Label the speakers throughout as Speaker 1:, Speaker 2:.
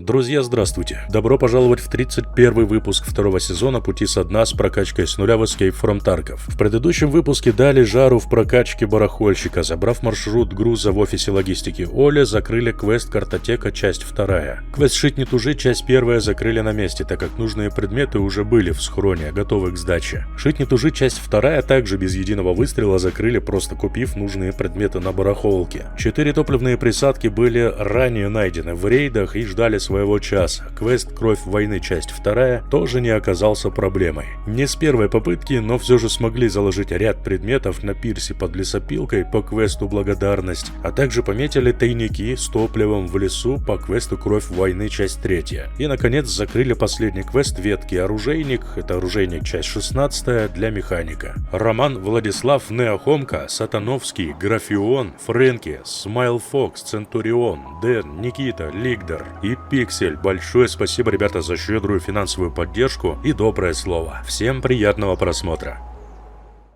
Speaker 1: Друзья, здравствуйте! Добро пожаловать в 31 выпуск второго сезона «Пути со дна» с прокачкой с нуля в Escape from Tarkov. В предыдущем выпуске дали жару в прокачке барахольщика. Забрав маршрут груза в офисе логистики Оля, закрыли квест «Картотека. Часть 2». Квест «Шить не тужи. Часть 1» закрыли на месте, так как нужные предметы уже были в схроне, готовы к сдаче. «Шить не тужи. Часть 2» также без единого выстрела закрыли, просто купив нужные предметы на барахолке. 4 топливные присадки были ранее найдены в рейдах и ждали своего часа. Квест «Кровь войны. Часть 2» тоже не оказался проблемой. Не с первой попытки, но все же смогли заложить ряд предметов на пирсе под лесопилкой по квесту «Благодарность», а также пометили тайники с топливом в лесу по квесту «Кровь войны. Часть 3». И, наконец, закрыли последний квест «Ветки оружейник». Это оружейник, часть 16 для механика. Роман, Владислав, Неохомка, Сатановский, Графион, Фрэнки, Смайл Фокс, Центурион, Дэн, Никита, Лигдер и Пиксель. Большое спасибо, ребята, за щедрую финансовую поддержку и доброе слово. Всем приятного просмотра.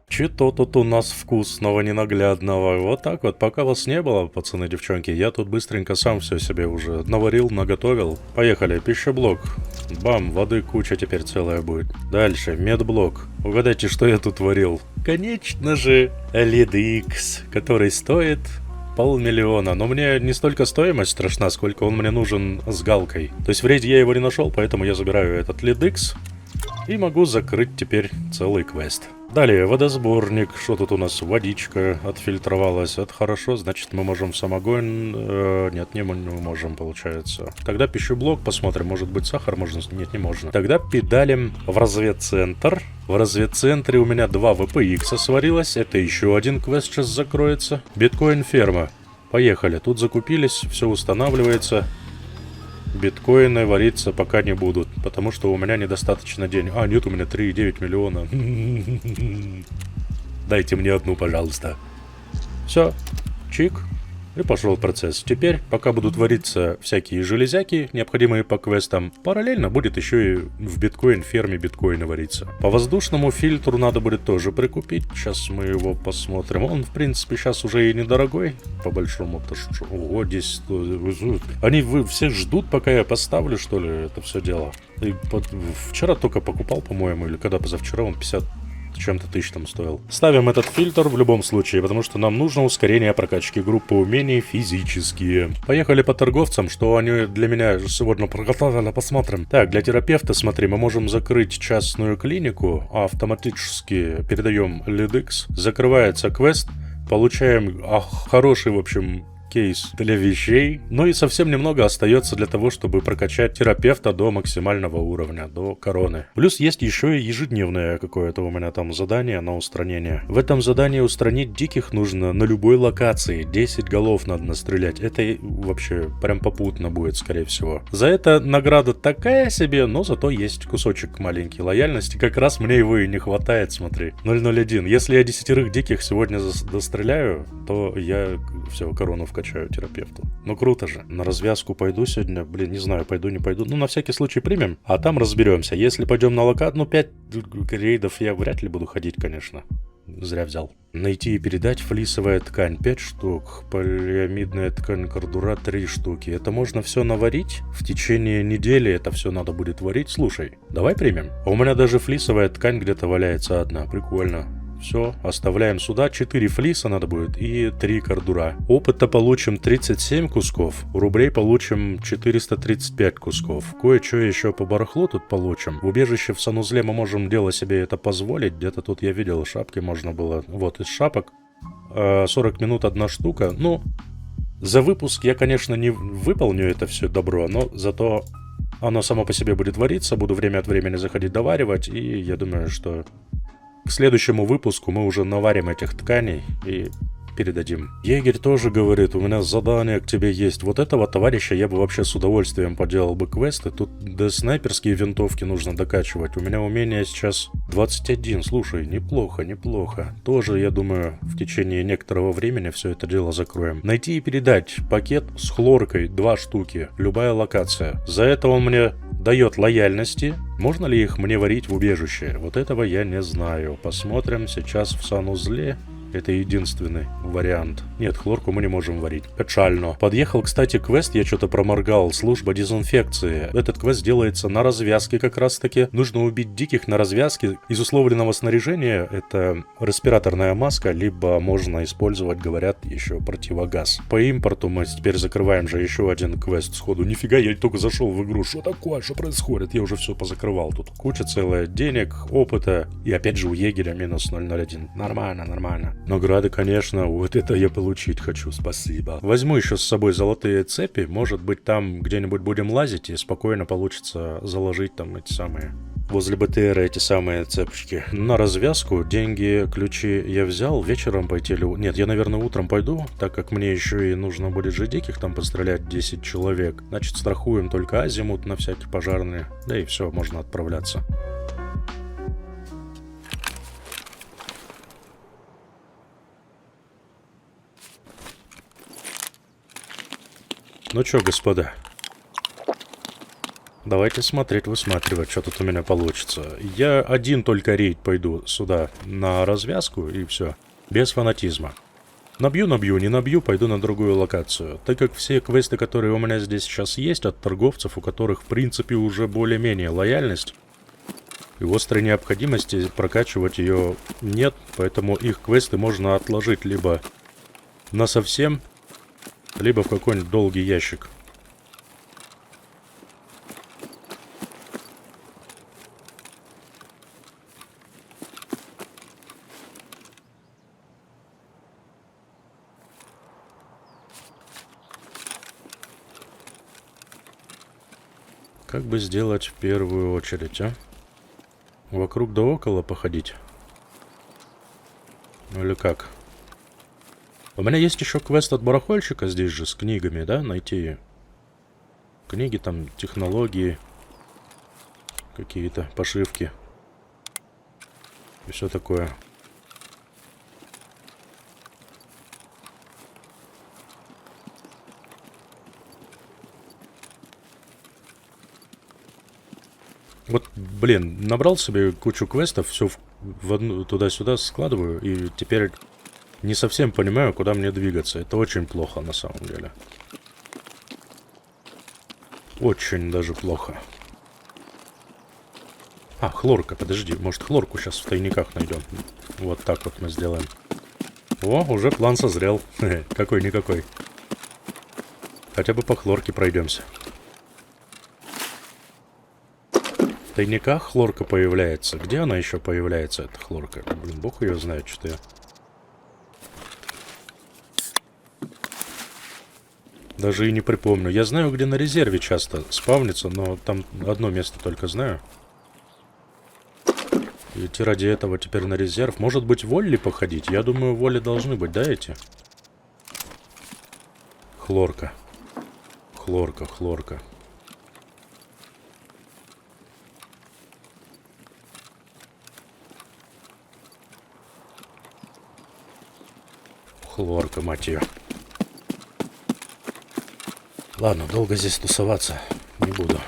Speaker 1: Что тут у нас вкусного, ненаглядного? Вот так вот, пока вас не было, пацаны, девчонки, я тут быстренько сам все себе уже наварил, наготовил. Поехали, пищеблок. Бам, воды куча теперь целая будет. Дальше, медблок. Угадайте, что я тут варил? Конечно же, LEDX, который стоит 500 000, но мне не столько стоимость страшна, сколько он мне нужен с галкой. То есть в рейде я его не нашел, поэтому я забираю этот LEDX и могу закрыть теперь целый квест. Далее, водосборник. Что тут у нас? Водичка отфильтровалась. Это хорошо, значит мы можем в самогон... Нет, не можем, получается. Тогда пищеблок, посмотрим, может быть сахар можно... Нет, не можно. Тогда педалим в разведцентр. В разведцентре у меня 2 VPX сварилось. Это еще один квест сейчас закроется. Биткоин-ферма. Поехали. Тут закупились, все устанавливается. Биткоины вариться пока не будут, потому что у меня недостаточно денег. А, нет, у меня 3,9 миллиона. Дайте мне одну, пожалуйста. Все, чик. И пошел процесс. Теперь, пока будут вариться всякие железяки, необходимые по квестам, параллельно будет еще и в биткоин-ферме биткоины вариться. По воздушному фильтру надо будет тоже прикупить. Сейчас мы его посмотрим. Он, в принципе, сейчас уже и недорогой. По большому-то что. Ого, здесь... Они все ждут, пока я поставлю, что ли, это все дело. И вчера только покупал, по-моему, или когда позавчера он 50 чем-то тысяч там стоил. Ставим этот фильтр в любом случае, потому что нам нужно ускорение прокачки группы умений физические. Поехали по торговцам, что они для меня сегодня приготовили, посмотрим. Так, для терапевта, смотри, мы можем закрыть частную клинику, автоматически передаем LEDX, закрывается квест, получаем хороший, в общем, кейс для вещей. Ну и совсем немного остается для того, чтобы прокачать терапевта до максимального уровня, до короны. Плюс есть еще и ежедневное какое-то у меня там задание на устранение. В этом задании устранить диких нужно на любой локации. 10 голов надо настрелять. Это вообще прям попутно будет, скорее всего. За это награда такая себе, но зато есть кусочек маленький лояльности. Как раз мне его и не хватает, смотри. 001. Если я 10 диких сегодня достреляю, то я все, корону вкачаю терапевту. Ну круто же. На развязку пойду сегодня. Блин, не знаю, пойду, не пойду. Ну, на всякий случай примем, а там разберемся. Если пойдем на локацию, ну, 5 рейдов я вряд ли буду ходить, конечно. Зря взял. Найти и передать флисовая ткань 5 штук. Полиамидная ткань кордура 3 штуки. Это можно все наварить? В течение недели это все надо будет варить. Слушай, давай примем. А у меня даже флисовая ткань где-то валяется одна. Прикольно. Все, оставляем сюда. 4 флиса надо будет и 3 кордура. Опыта получим 37 кусков. Рублей получим 435 кусков. Кое-что еще по барахлу тут получим. В убежище в санузле мы можем дело себе это позволить. Где-то тут я видел, шапки можно было. Вот, из шапок 40 минут 1 штука. Ну, за выпуск я, конечно, не выполню это все добро, но зато оно само по себе будет вариться. Буду время от времени заходить доваривать. И я думаю, что к следующему выпуску мы уже наварим этих тканей и передадим. Егерь тоже говорит, у меня задание к тебе есть. Вот этого товарища я бы вообще с удовольствием поделал бы квесты. Тут да снайперские винтовки нужно докачивать. У меня умение сейчас 21. Слушай, неплохо, неплохо. Тоже, я думаю, в течение некоторого времени все это дело закроем. Найти и передать пакет с хлоркой 2 штуки. Любая локация. За это он мне дает лояльности. Можно ли их мне варить в убежище? Вот этого я не знаю. Посмотрим сейчас в санузле. Это единственный вариант. Нет, хлорку мы не можем варить. Печально. Подъехал, кстати, квест, я что-то проморгал. Служба дезинфекции. Этот квест делается на развязке как раз-таки. Нужно убить диких на развязке. Из условленного снаряжения это респираторная маска, либо можно использовать, говорят, еще противогаз. По импорту мы теперь закрываем же еще один квест сходу. Нифига, я только зашел в игру. Что такое? Что происходит? Я уже все позакрывал. Тут куча целая денег, опыта. И опять же у егеря минус 001. Нормально, нормально. Награды, конечно, вот это я получить хочу, спасибо. Возьму еще с собой золотые цепи, может быть там где-нибудь будем лазить и спокойно получится заложить там эти самые... Возле БТР эти самые цепочки. На развязку деньги, ключи я взял, вечером пойти или... Нет, я, наверное, утром пойду, так как мне еще и нужно будет же диких там пострелять 10 человек. Значит, страхуем только азимут на всякие пожарные. Да и все, можно отправляться. Ну чё, господа, давайте смотреть, высматривать, что тут у меня получится. Я один только рейд пойду сюда на развязку и все, без фанатизма. Набью, не набью, пойду на другую локацию. Так как все квесты, которые у меня здесь сейчас есть от торговцев, у которых в принципе уже более-менее лояльность, и острой необходимости прокачивать ее нет, поэтому их квесты можно отложить либо насовсем, либо в какой-нибудь долгий ящик. Как бы сделать в первую очередь, а? Вокруг да около походить? Ну или как? У меня есть еще квест от барахольщика здесь же с книгами, да? Найти книги, там, технологии, какие-то пошивки и все такое. Вот, блин, набрал себе кучу квестов, все в одну туда-сюда складываю, и теперь не совсем понимаю, куда мне двигаться. Это очень плохо на самом деле. Очень даже плохо. А, хлорка, подожди, может хлорку сейчас в тайниках найдем. Вот так вот мы сделаем. О, уже план созрел. Какой-никакой. Хотя бы по хлорке пройдемся. В тайниках хлорка появляется. Где она еще появляется, эта хлорка? Блин, бог ее знает, что я... Даже и не припомню. Я знаю, где на резерве часто спавнится, но там одно место только знаю. Идти ради этого теперь на резерв. Может быть, волли походить? Я думаю, воли должны быть, да, эти? Хлорка. Хлорка, хлорка. Хлорка, мать ее. Ладно, долго здесь тусоваться не буду.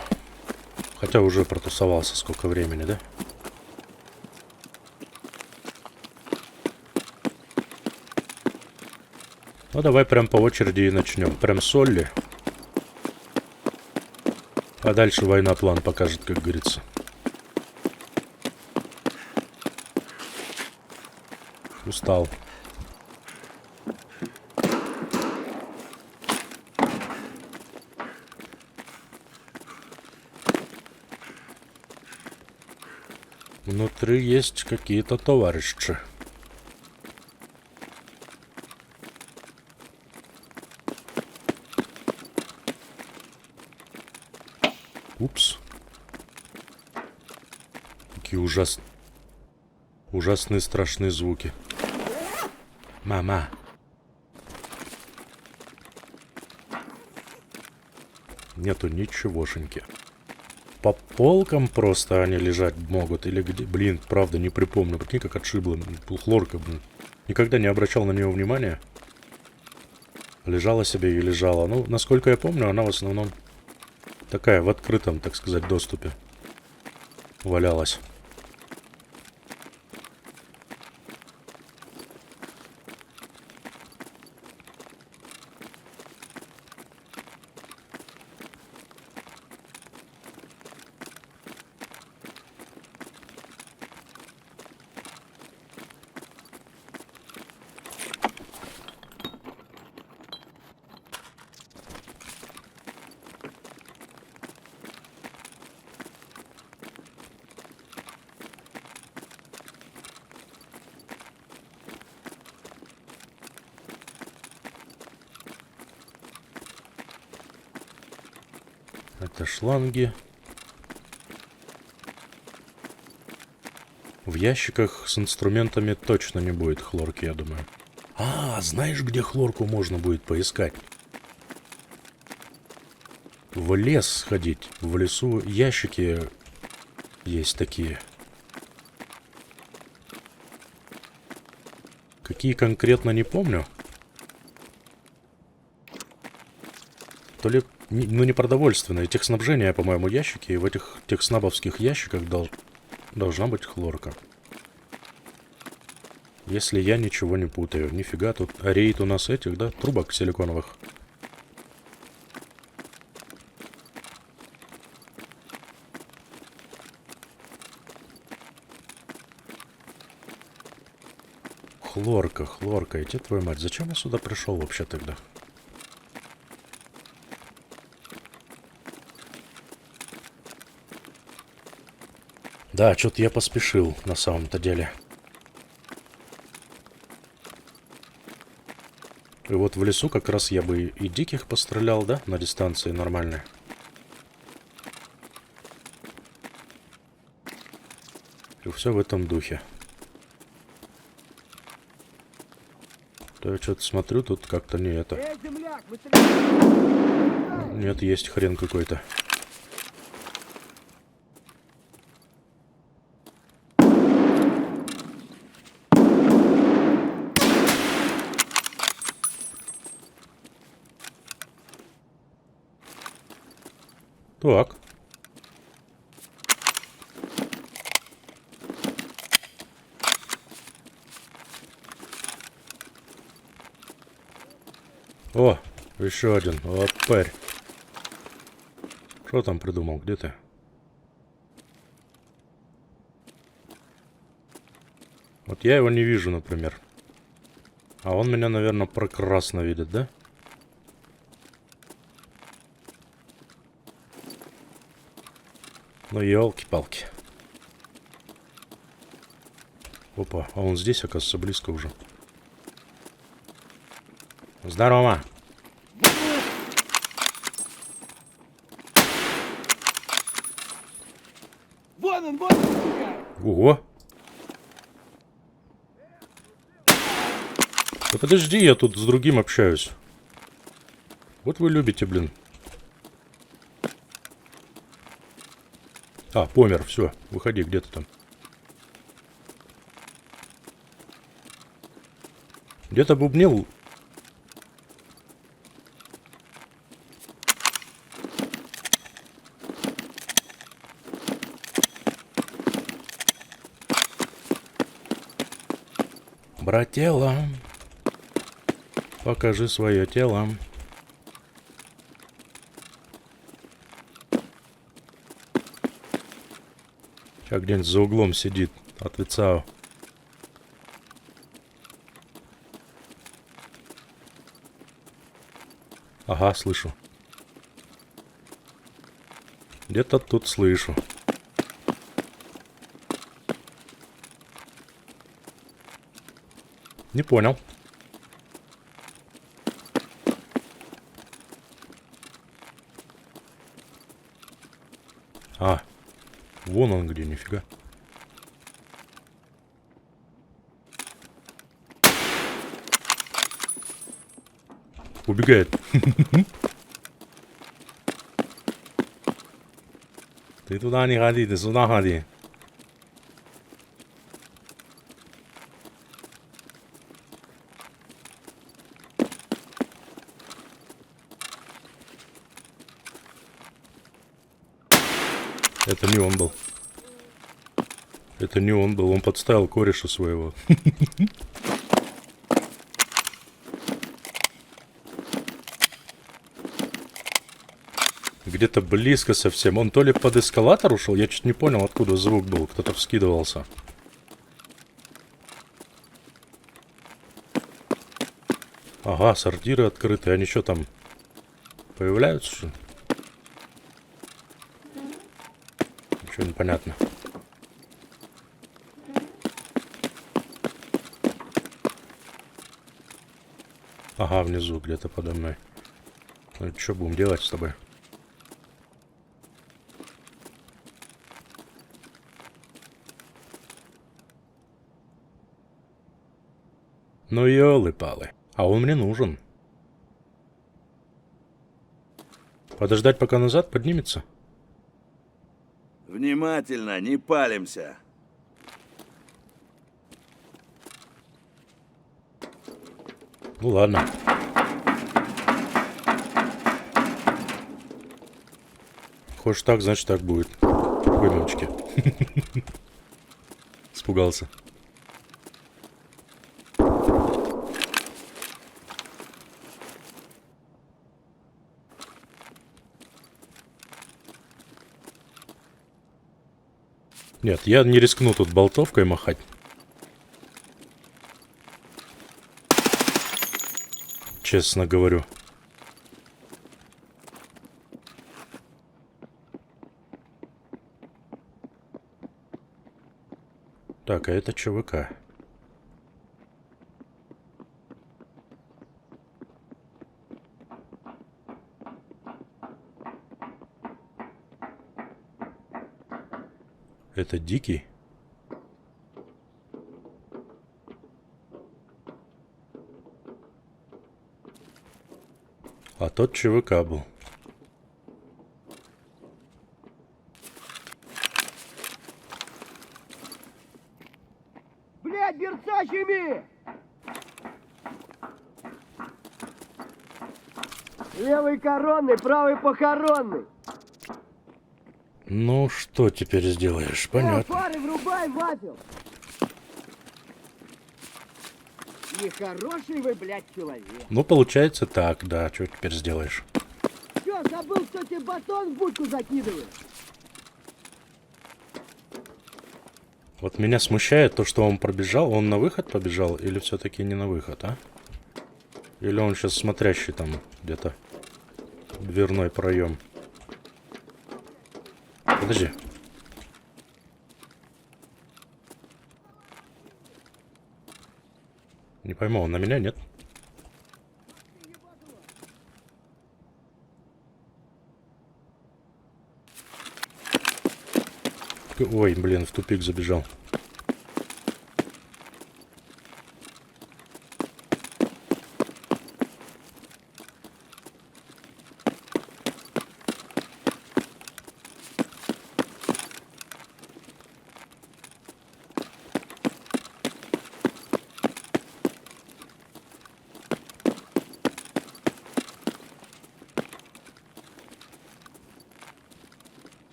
Speaker 1: Хотя уже протусовался сколько времени, да? Ну, давай прям по очереди и начнем. Прям с Олли. А дальше война план покажет, как говорится. Устал. Внутри есть какие-то товарищи. Упс. Какие ужасные страшные звуки. Мама. Нету ничегошеньки. По полкам просто они лежать могут. Или где... Блин, правда, не припомню. Прикинь, как отшибла. Хлорка, блин. Никогда не обращал на нее внимания. Лежала себе и лежала. Ну, насколько я помню, она в основном такая в открытом, так сказать, доступе валялась. Это шланги. В ящиках с инструментами точно не будет хлорки, я думаю. А, знаешь, где хлорку можно будет поискать? В лес сходить. В лесу ящики есть такие. Какие конкретно, не помню. То ли, ну, не продовольственные, техснабжения, по-моему, ящики. И в этих техснабовских ящиках должна быть хлорка. Если я ничего не путаю. Нифига, тут рейд у нас этих, да, трубок силиконовых. Хлорка, хлорка. Идти, твою мать, зачем я сюда пришел вообще тогда? Да, что-то я поспешил на самом-то деле. И вот в лесу как раз я бы и диких пострелял, да, на дистанции нормальной. И все в этом духе. То я что-то смотрю, тут как-то не это. Нет, есть хрен какой-то. Так. О, еще один. Вот парь. Что там придумал? Где ты? Вот я его не вижу, например. А он меня, наверное, прекрасно видит, да? Ну, елки-палки. Опа, а он здесь, оказывается, близко уже. Здорово!
Speaker 2: Вон он, вон он!
Speaker 1: Ого! Да подожди, я тут с другим общаюсь. Вот вы любите, блин. А, помер, все, выходи, где ты там? Где-то бубнил. Брателло, покажи свое тело. Сейчас где-нибудь за углом сидит, отвецаю. Ага, слышу. Где-то тут слышу. Не понял. А, вон он где, нифига. Убегает. Ты туда не ходи, ты сюда ходи. Это не он был. Это не он был, он подставил кореша своего. Где-то близко совсем. Он то ли под эскалатор ушел, я чуть не понял, откуда звук был. Кто-то вскидывался. Ага, сортиры открыты. Они что там, появляются, что ли? Ничего не понятно. Ага, внизу где-то подо мной. Ну, что будем делать с тобой? Ну ёлы-палы. А он мне нужен. Подождать, пока назад поднимется?
Speaker 3: Внимательно, не палимся.
Speaker 1: Ну ладно. Хочешь так, значит так будет. Ой, мамочки. Испугался. Нет, я не рискну тут болтовкой махать. Честно говорю. Так, а это ЧВК. Это дикий? А тот ЧВК был.
Speaker 2: Блядь, берцащими! Левый коронный, правый похоронный.
Speaker 1: Ну, что теперь сделаешь? Понятно.
Speaker 2: Фары врубай, ватил! Нехороший вы, блядь, человек.
Speaker 1: Ну, получается так, да. Что теперь сделаешь?
Speaker 2: Чё, забыл, кто тебе батон в будку закидывает?
Speaker 1: Вот меня смущает то, что он пробежал. Он на выход побежал или все-таки не на выход, а? Или он сейчас смотрящий там где-то. Дверной проем. Подожди. Не пойму, он на меня нет? Ой, блин, в тупик забежал.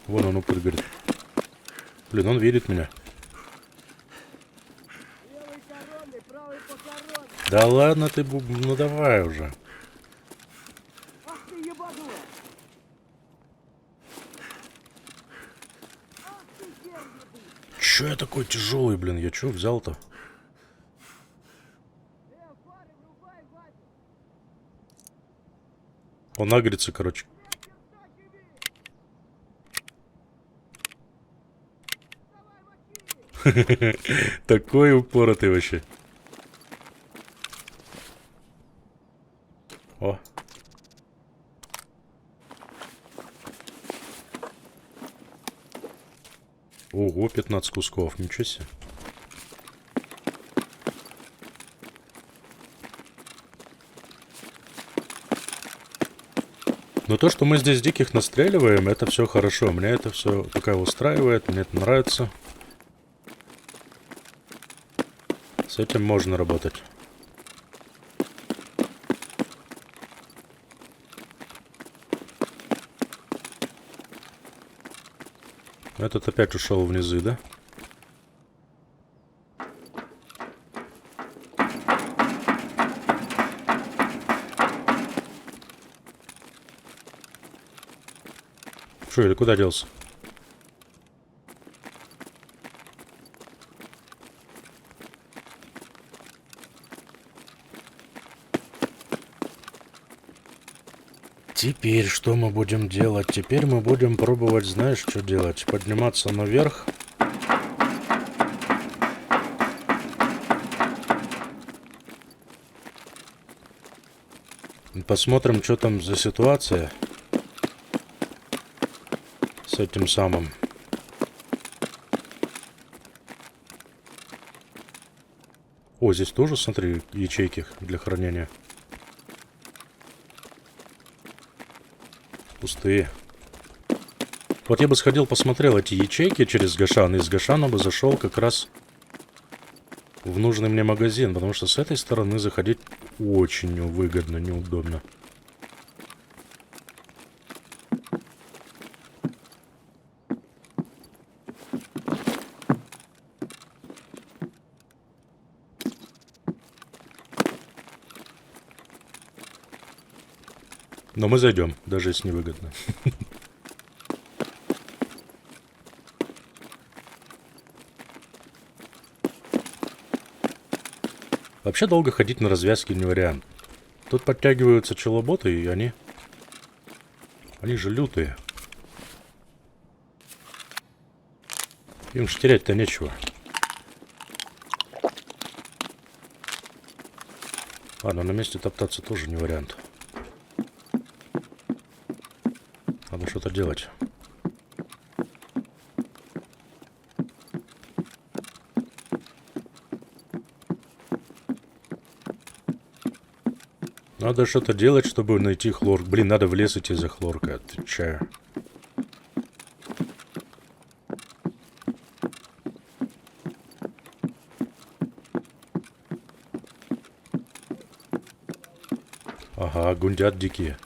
Speaker 1: Вон он упрыгает. Блин, он видит меня.
Speaker 2: Левый коронный, правый похоронный.
Speaker 1: Да ладно ты, ну давай уже.
Speaker 2: Ах ты ебанула! Ах ты сердитый!
Speaker 1: Чё я такой тяжелый, блин? Я чё взял-то?
Speaker 2: Фары врубай, ватил!
Speaker 1: Он агрится, короче. Такой упоротый вообще. О. Ого, 15 кусков, ничего себе. Но то, что мы здесь диких настреливаем, это все хорошо. Меня это все пока устраивает, мне это нравится. С этим можно работать. Этот опять ушел в низы, да? Что, или куда делся? Теперь что мы будем делать? Теперь мы будем пробовать, знаешь, что делать? Подниматься наверх. Посмотрим, что там за ситуация с этим самым. О, здесь тоже, смотри, ячейки для хранения. Пустые. Вот я бы сходил, посмотрел эти ячейки через Гашан, и из Гашана бы зашел как раз в нужный мне магазин, потому что с этой стороны заходить очень выгодно, неудобно. Но мы зайдем, даже если невыгодно. Вообще долго ходить на развязки не вариант. Тут подтягиваются челоботы, и они же лютые. Им же терять-то нечего. Ладно, на месте топтаться тоже не вариант. Надо что-то делать. Надо что-то делать, чтобы найти хлор. Блин, надо в лес идти за хлоркой, отвечаю. Ага, гундят дикие.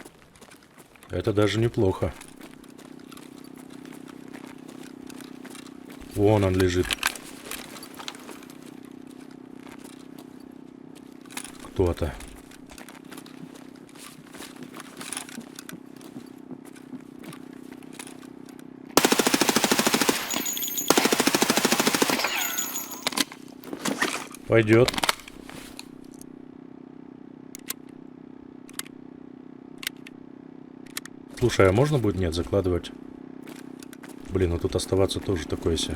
Speaker 1: Это даже неплохо. Вон он лежит. Кто-то. Пойдет. Слушай, а можно будет, нет, закладывать? Блин, ну тут оставаться тоже такое себе.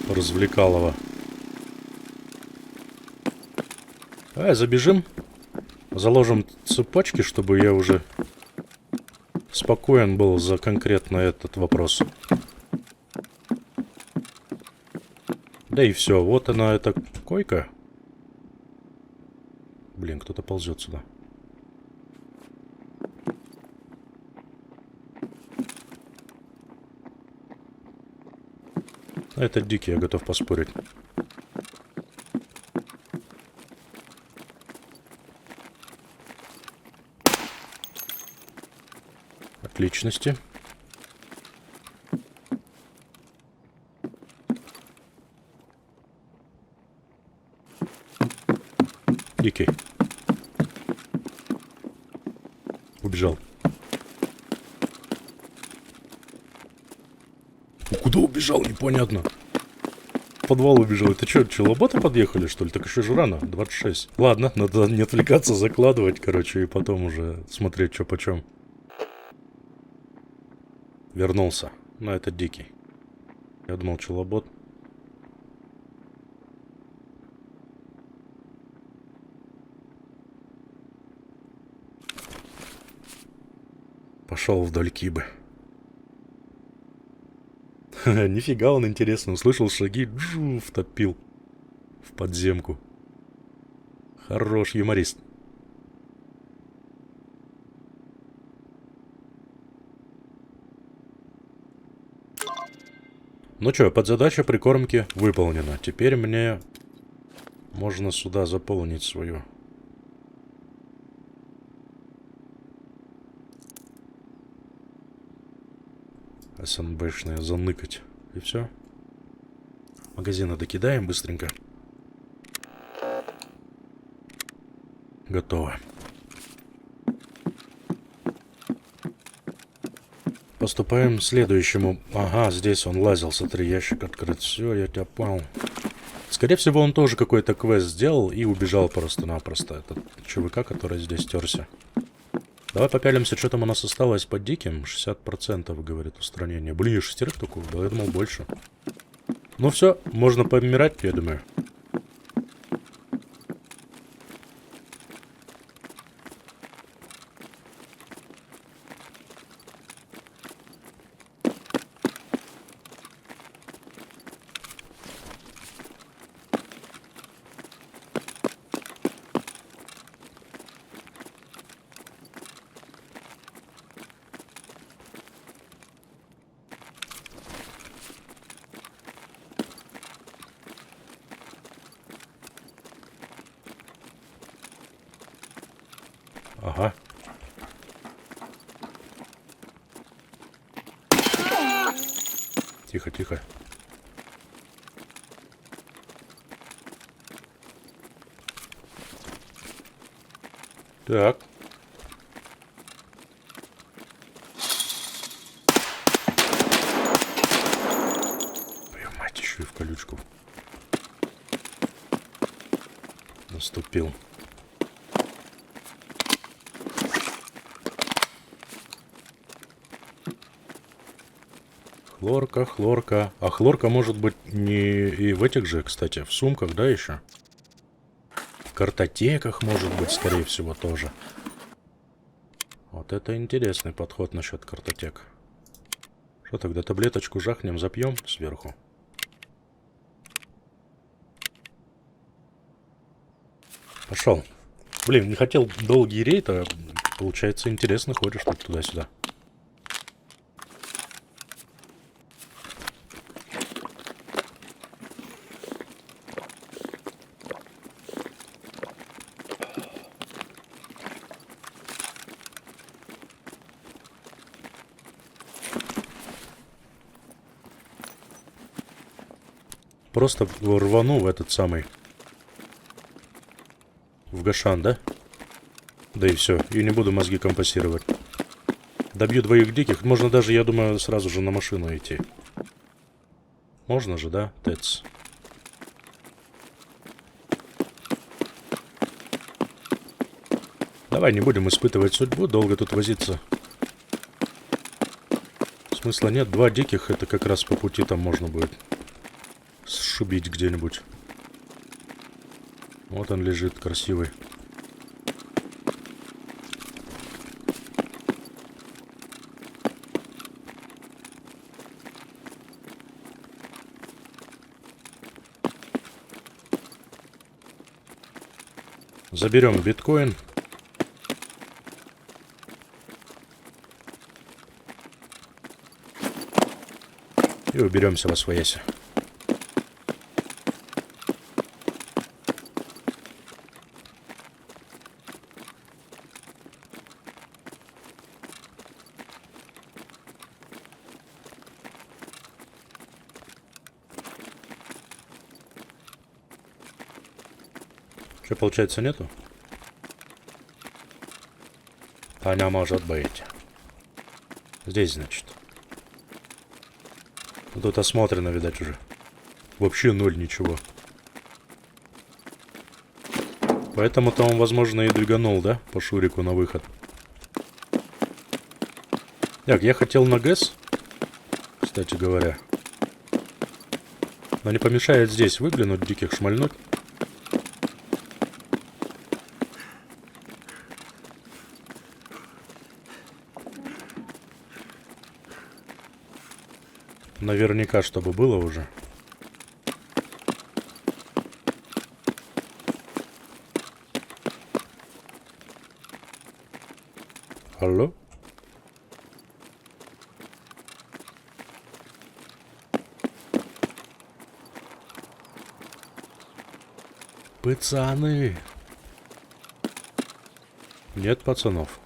Speaker 1: Развлекалово. Давай забежим. Заложим цепочки, чтобы я уже спокоен был за конкретно этот вопрос. Да и все, вот она, эта койка. Блин, кто-то ползет сюда. Это дикий, я готов поспорить. Отличности. Дикий. Убежал. Куда убежал, непонятно. В подвал убежал. Это что, челоботы подъехали, что ли? Так еще же рано, 26. Ладно, надо не отвлекаться, закладывать, короче, и потом уже смотреть, что почем. Вернулся. Но это дикий. Я думал, челобот. Пошел вдоль кибы. Нифига он интересно. Услышал шаги, джу, втопил в подземку. Хорош юморист. Ну чё, подзадача прикормки выполнена. Теперь мне можно сюда заполнить свою. СНБшные заныкать. И все. Магазины докидаем быстренько. Готово. Поступаем к следующему. Ага, здесь он лазил, смотри, ящик открыт. Все, я тебя понял. Скорее всего, он тоже какой-то квест сделал и убежал просто-напросто. Этот ЧВК, который здесь терся. Давай попялимся, что там у нас осталось под диким. 60%, говорит, устранение. Блин, 6 только убил, я думал больше. Ну все, можно помирать, я думаю. Тихо, тихо. Так. Твою мать, еще и в колючку. Наступил. Хлорка, хлорка. А хлорка может быть не и в этих же, кстати, в сумках, да, еще? В картотеках может быть, скорее всего, тоже. Вот это интересный подход насчет картотек. Что тогда, таблеточку жахнем, запьем сверху? Пошел. Блин, не хотел долгий рейд, а получается интересно ходишь тут туда-сюда. Просто рвану в этот самый... В Гашан, да? Да и все. И не буду мозги компасировать. Добью двоих диких. Можно даже, я думаю, сразу же на машину идти. Можно же, да, Тэц? Давай не будем испытывать судьбу, долго тут возиться. Смысла нет. Два диких, это как раз по пути там можно будет сшибить где-нибудь. Вот он лежит, красивый. Заберем биткоин. И уберемся во свояси. Что, получается, нету? А не может быть. Здесь, значит. Тут осмотрено, видать, уже. Вообще ноль ничего. Поэтому-то он, возможно, и двиганул, да? По Шурику на выход. Так, я хотел на ГЭС, кстати говоря. Но не помешает здесь выглянуть, диких шмальнуть. Наверняка, чтобы было уже. Алло? Пацаны! Нет пацанов.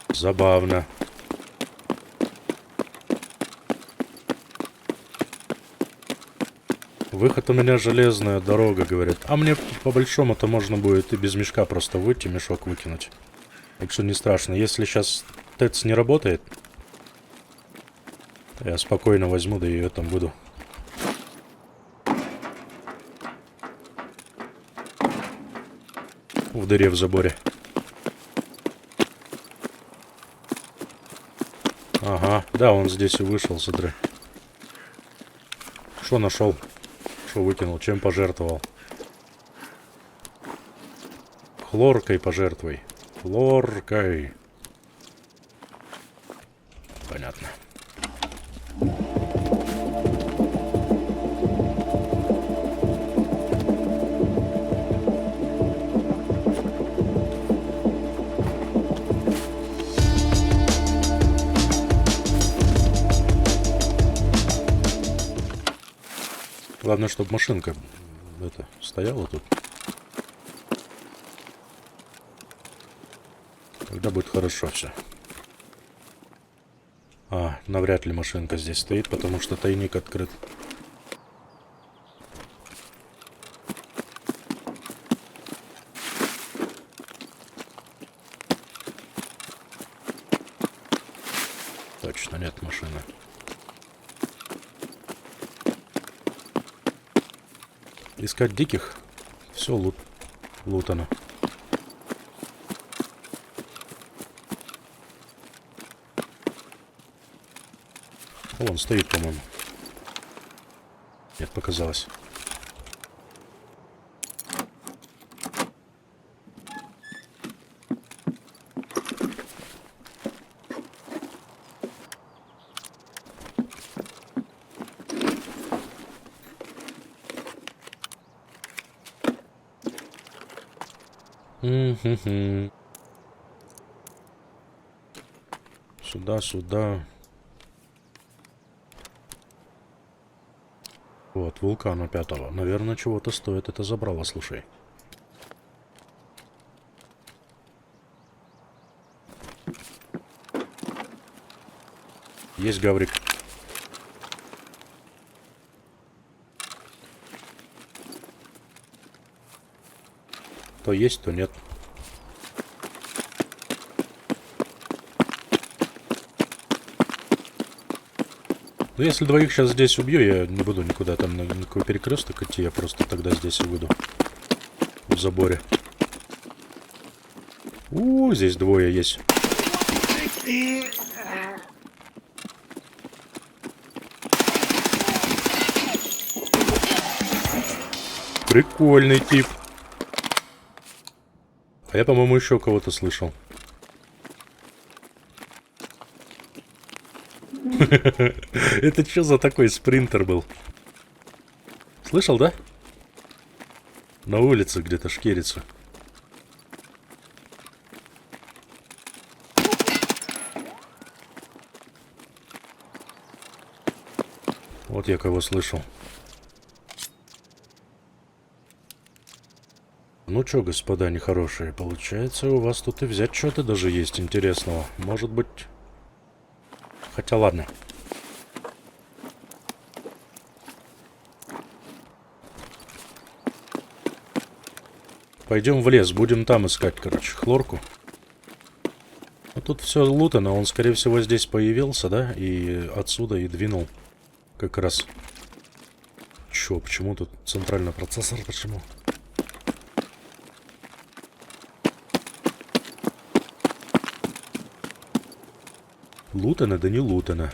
Speaker 1: Забавно. Выход у меня железная дорога, говорят. А мне по большому-то можно будет и без мешка просто выйти, мешок выкинуть. Так что не страшно. Если сейчас ТЭЦ не работает, я спокойно возьму, да и ее там буду. В дыре в заборе. Ага, да, он здесь и вышел, смотри. Что нашел? Что выкинул? Чем пожертвовал? Хлоркой пожертвуй. Хлоркой. Понятно. Главное, чтобы машинка это стояла тут. Тогда будет хорошо все. А, навряд ли машинка здесь стоит, потому что тайник открыт. Точно нет машины. Искать диких? Все лутано. Вон стоит, по-моему. Нет, показалось. Сюда, сюда. Вот, вулкана 5-го. Наверное, чего-то стоит это забрало, слушай. Есть гаврик. То есть, то нет. Ну, если двоих сейчас здесь убью, я не буду никуда там на никакой перекресток идти, я просто тогда здесь и выйду. В заборе. Здесь двое есть. Прикольный тип. А я, по-моему, еще кого-то слышал. Это что за такой спринтер был? Слышал, да? На улице где-то шкерится. Вот я кого слышал. Ну чё, господа нехорошие, получается, у вас тут и взять что-то даже есть интересного. Может быть... Хотя ладно. Пойдем в лес, будем там искать, короче, хлорку. А тут все лутано, он, скорее всего, здесь появился, да? И отсюда и двинул. Как раз. Чё, почему тут центральный процессор, почему? Лутано, да не лутано.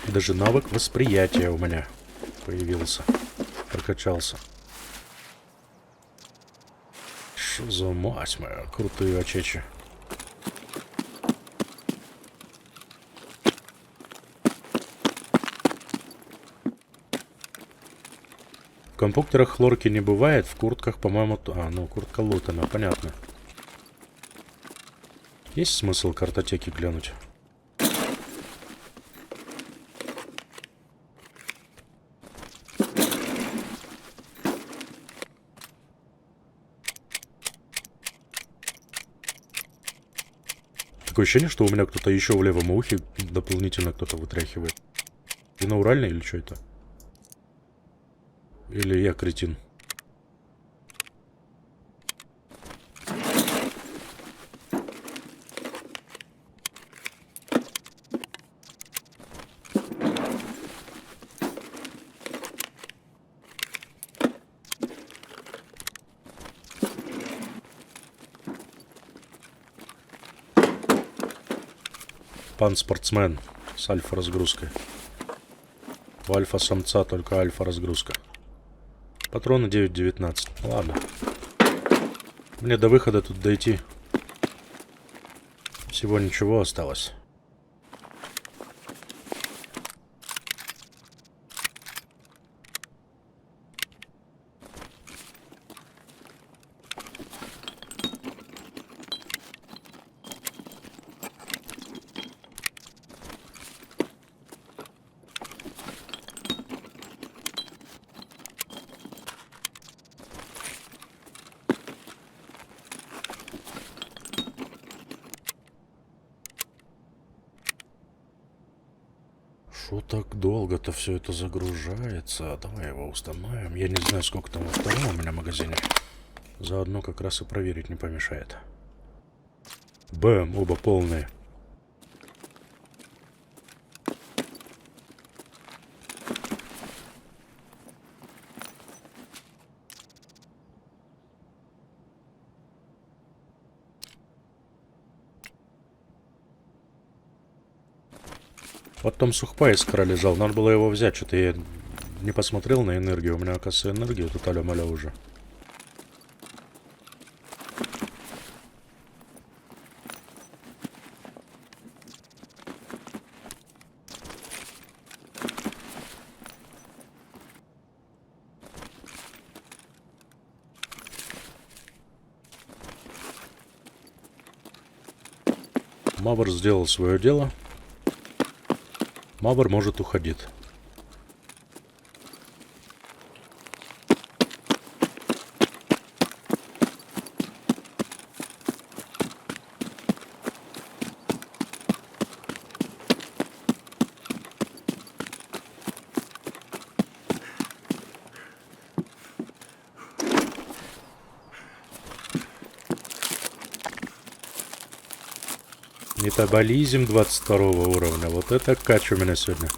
Speaker 1: Даже навык восприятия у меня появился. Прокачался. Что за мать моя, крутые очечи. В компьютерах хлорки не бывает, в куртках, по-моему... ну, куртка лутана, понятно. Есть смысл картотеки глянуть? Такое ощущение, что у меня кто-то еще в левом ухе дополнительно кто-то вытряхивает. Бинауральный или что это? Или я кретин? Пан спортсмен с альфа-разгрузкой. У альфа-самца только альфа-разгрузка. Патроны 9.19. Ладно. Мне до выхода тут дойти. Всего ничего осталось. Что так долго-то все это загружается? Давай его установим. Я не знаю, сколько там во втором у меня магазине. Заодно как раз и проверить не помешает. Бэм, оба полные. Вот там сухпай искра лежал, надо было его взять, что-то я не посмотрел на энергию, у меня, оказывается, энергия тут аля-маля уже. Мавр сделал свое дело. Мавр может уходить. Метаболизм 22 уровня. Вот это кач у меня сегодня.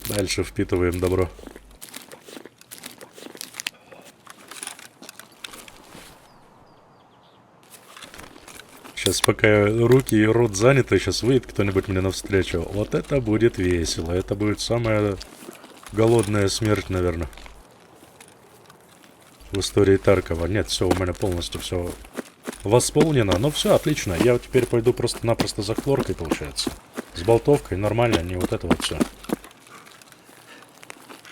Speaker 1: Дальше впитываем добро. Сейчас пока руки и рот заняты, сейчас выйдет кто-нибудь мне навстречу. Вот это будет весело. Это будет самая голодная смерть, наверное, в истории Таркова. Нет, все, у меня полностью все восполнено. Ну все, отлично. Я вот теперь пойду просто-напросто за хлоркой, получается. С болтовкой, нормально, не вот это вот все.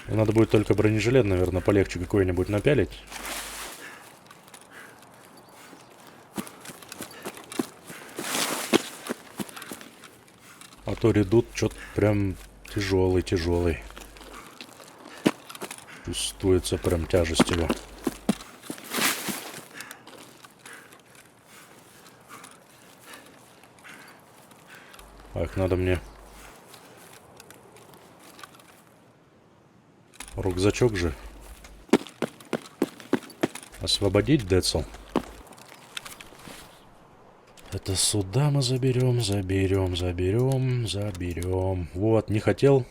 Speaker 1: Надо будет только бронежилет, наверное, полегче какой-нибудь напялить. А то редут что-то прям тяжелый. Чувствуется прям тяжесть его. Ах, надо мне рюкзачок же освободить, Децл. Это сюда мы заберем. Вот, не хотел.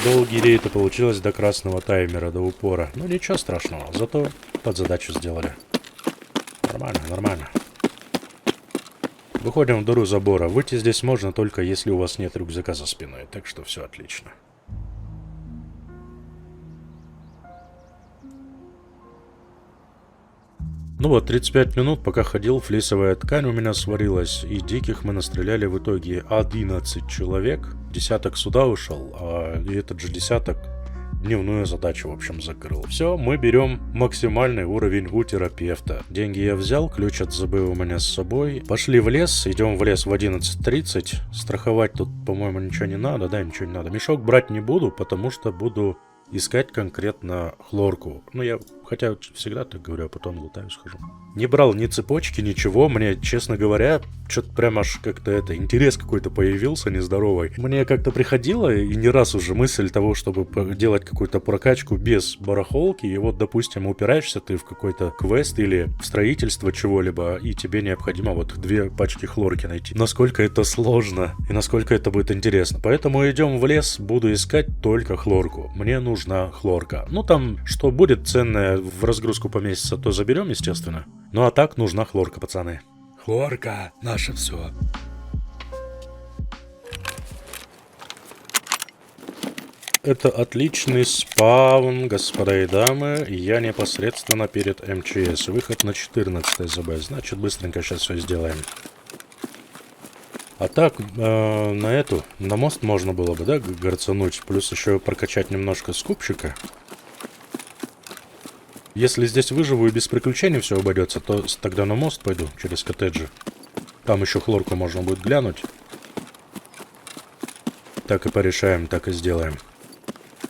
Speaker 1: Долгий рейд, и получилось до красного таймера, до упора. Ну, ничего страшного, зато под задачу сделали. Нормально. Выходим в дыру забора. Выйти здесь можно только если у вас нет рюкзака за спиной, так что все отлично. Ну вот, 35 минут, пока ходил, флисовая ткань у меня сварилась, и диких мы настреляли в итоге 11 человек. Десяток сюда ушел, и этот же десяток дневную задачу, в общем, закрыл. Все, мы берем максимальный уровень у терапевта. Деньги я взял, ключ от ЗБ у меня с собой. Пошли в лес, идем в лес в 11:30. Страховать тут, по-моему, ничего не надо, да, ничего не надо. Мешок брать не буду, потому что буду искать конкретно хлорку. Ну, я, хотя всегда так говорю, а потом лутаю, схожу. Не брал ни цепочки, ничего. Мне, честно говоря, что-то прям аж как-то интерес какой-то появился нездоровый. Мне как-то приходила, и не раз уже, мысль того, чтобы делать какую-то прокачку без барахолки. И вот, допустим, упираешься ты в какой-то квест или в строительство чего-либо, и тебе необходимо вот 2 пачки хлорки найти. Насколько это сложно и насколько это будет интересно. Поэтому идем в лес, буду искать только хлорку. Мне нужна хлорка. Ну, там, что будет ценное в разгрузку поместится, то заберем, естественно. Ну, а так нужна хлорка, пацаны. Хлорка — наше все. Это отличный спаун, господа и дамы. Я непосредственно перед МЧС. Выход на 14 ЗБ. Значит, быстренько сейчас все сделаем. А так, на мост можно было бы, да, горцануть. Плюс еще прокачать немножко скупщика. Если здесь выживу и без приключений все обойдется, то тогда на мост пойду через коттеджи. Там еще хлорку можно будет глянуть. Так и порешаем, так и сделаем.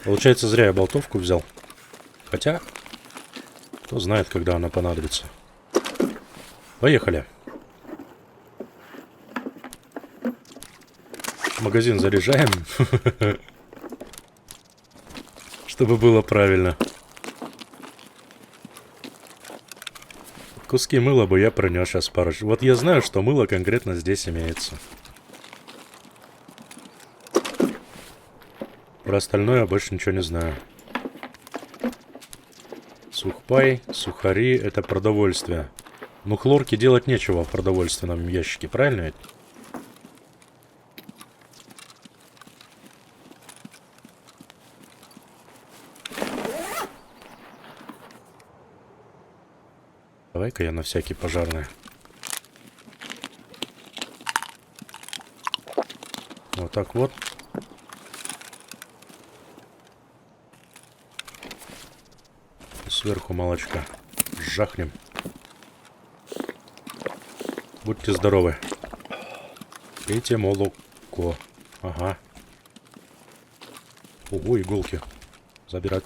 Speaker 1: Получается, зря я болтовку взял. Хотя, кто знает, когда она понадобится. Поехали. магазин заряжаем. Чтобы было правильно. Куски мыла бы я пронес сейчас парочку. Вот я знаю, что мыло конкретно здесь имеется. Про остальное я больше ничего не знаю. Сухпай, сухари — это продовольствие. Ну, хлорки делать нечего в продовольственном ящике, правильно ведь? Давай-ка я на всякий пожарный. Вот так вот. И сверху молочка. Жахнем. Будьте здоровы. Пейте молоко. Ага. Ого, иголки. Забирать.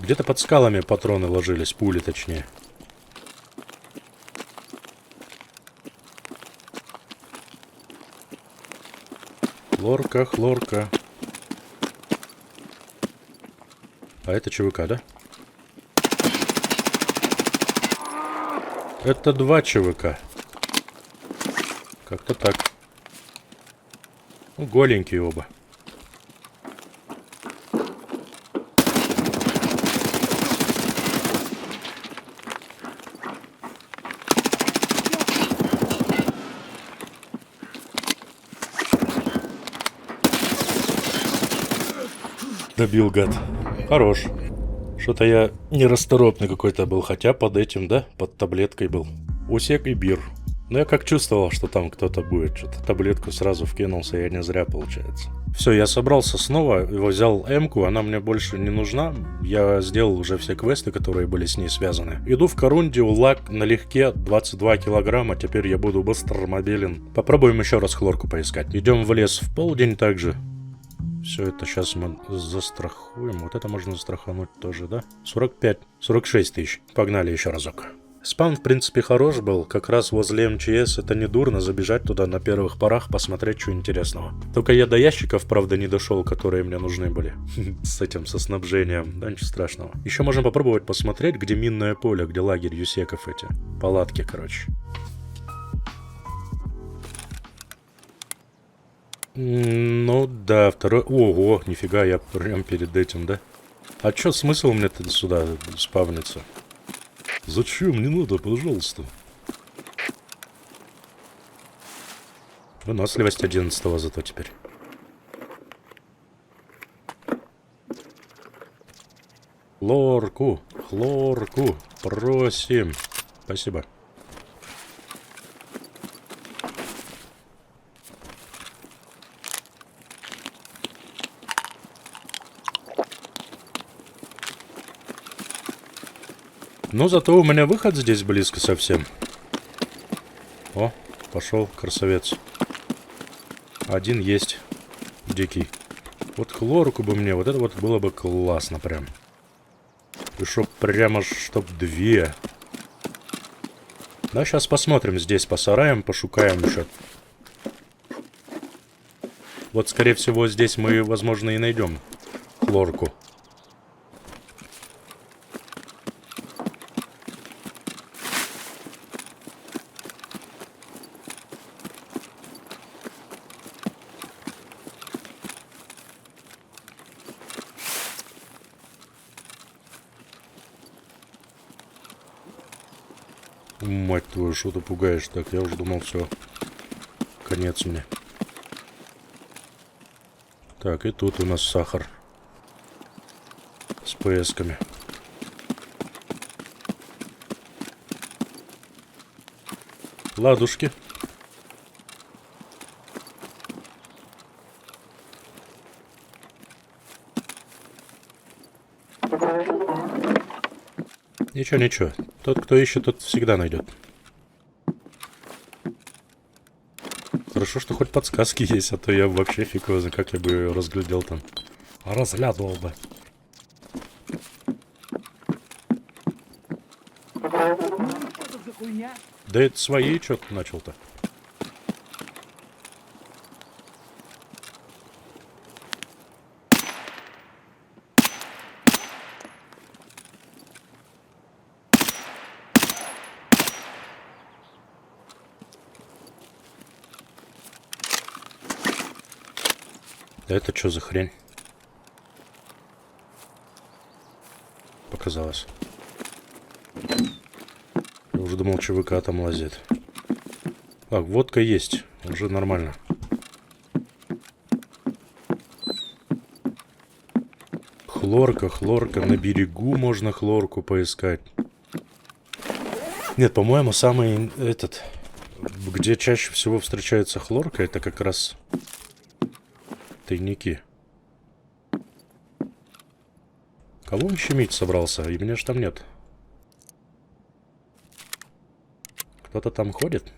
Speaker 1: Где-то под скалами патроны ложились, пули точнее. Хлорка, хлорка. А это ЧВК, да? Это 2 ЧВК. Как-то так. Ну, голенькие оба. Добил, гад. Хорош. Что-то я нерасторопный какой-то был, хотя под этим, да, под таблеткой был. Усек и бир. Но я как чувствовал, что там кто-то будет. Что-то таблетку сразу вкинулся, я не зря, получается. Все, я собрался снова, его взял М-ку, она мне больше не нужна. Я сделал уже все квесты, которые были с ней связаны. Иду в Корундию, лак налегке, 22 килограмма, теперь я буду быстро мобилен. Попробуем еще раз хлорку поискать. Идем в лес в полдень также. Все это сейчас мы застрахуем. Вот это можно застрахануть тоже, да? 45, 46 тысяч. Погнали еще разок. Спам, в принципе, хорош был. Как раз возле МЧС. Это не дурно забежать туда на первых порах, посмотреть, что интересного. Только я до ящиков, правда, не дошел, которые мне нужны были. С этим, со снабжением. Да, ничего страшного. Еще можем попробовать посмотреть, где минное поле, где лагерь юсеков эти. Палатки, короче. Ну да, второй... Ого, нифига, я прям перед этим, да? А чё, смысл мне сюда спавниться? Зачем? Не надо, пожалуйста. Выносливость 11-го зато теперь. Хлорку, хлорку, просим. Спасибо. Но зато у меня выход здесь близко совсем. О, пошел красавец. Один есть. Дикий. Вот хлорку бы мне, вот это вот было бы классно прям. И чтоб прямо, чтоб 2. Да, сейчас посмотрим здесь по сараям, пошукаем еще. Вот, скорее всего, здесь мы, возможно, и найдем хлорку. Мать твою, что ты пугаешь так? Я уже думал, все. Конец мне. Так, и тут у нас сахар. С ПС-ками. Ладушки. Ничего, ничего. Тот, кто ищет, тот всегда найдет. Хорошо, что хоть подсказки есть, а то я вообще фиг его знает, как я бы ее разглядел там. Разглядывал бы.
Speaker 2: Что за хуйня?
Speaker 1: Да это свои что-то начал-то. Это что за хрень? Показалось. Я уже думал, ЧВК там лазит. Так, водка есть. Уже нормально. Хлорка, хлорка. На берегу можно хлорку поискать. Нет, по-моему, самый этот... Где чаще всего встречается хлорка, это как раз тайники. Кого он щемить собрался? И меня ж там нет. Кто-то там ходит?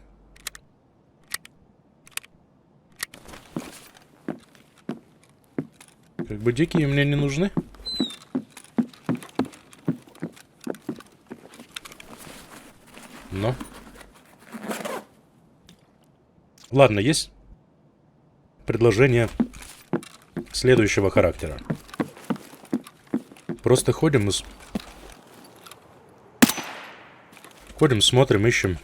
Speaker 1: Как бы дикие мне не нужны. Но... Ладно, есть предложение следующего характера. Просто ходим и... Ходим, смотрим, ищем.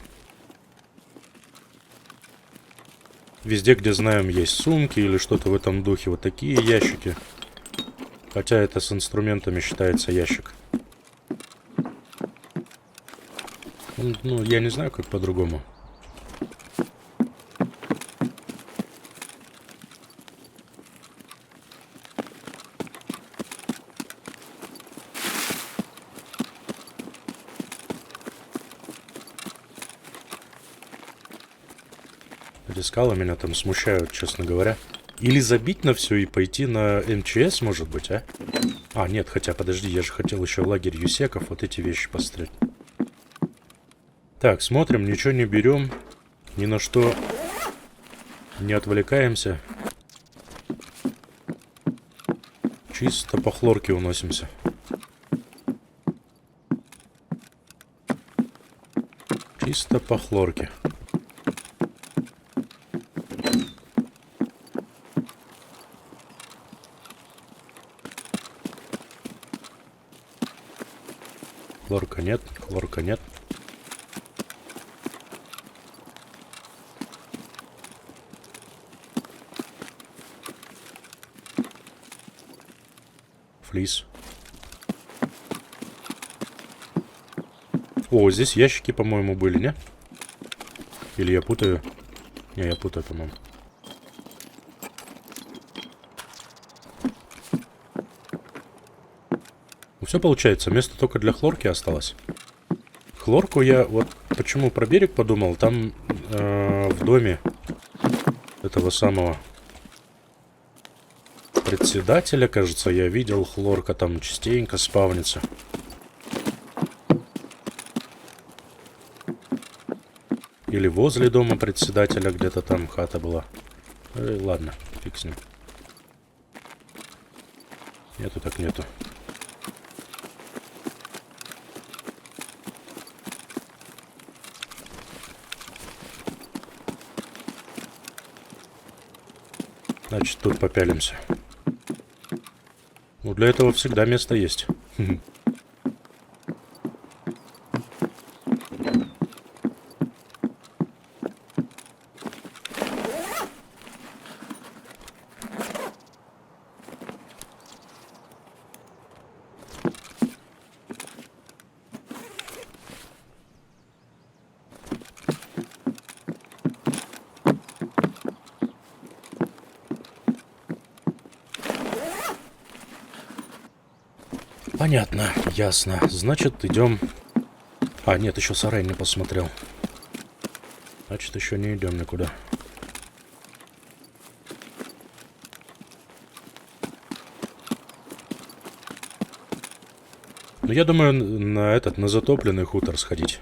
Speaker 1: Везде, где знаем, есть сумки или что-то в этом духе. Вот такие ящики. Хотя это с инструментами считается ящик. Ну, я не знаю, как по-другому. Эти скалы меня там смущают, честно говоря. Или забить на все и пойти на МЧС, может быть, а? А, нет, хотя, подожди, я же хотел еще лагерь юсеков вот эти вещи построить. Так, смотрим, ничего не берем. Ни на что не отвлекаемся. Чисто по хлорке уносимся. Чисто по хлорке. Хлорка нет, хлорка нет. Флис. О, здесь ящики, по-моему, были, не? Или я путаю? Не, я путаю, по-моему. Ну, все получается, место только для хлорки осталось. Хлорку я вот почему про берег подумал. Там в доме этого самого председателя, кажется, я видел, хлорка там частенько спавнится. Или возле дома председателя где-то там хата была. Ладно, фиг с ним. Нету так нету. Значит, тут попялимся. Ну, для этого всегда место есть. Понятно, ясно. Значит, идем. А, нет, еще сарай не посмотрел. Значит, еще не идем никуда. Ну, я думаю, на затопленный хутор сходить.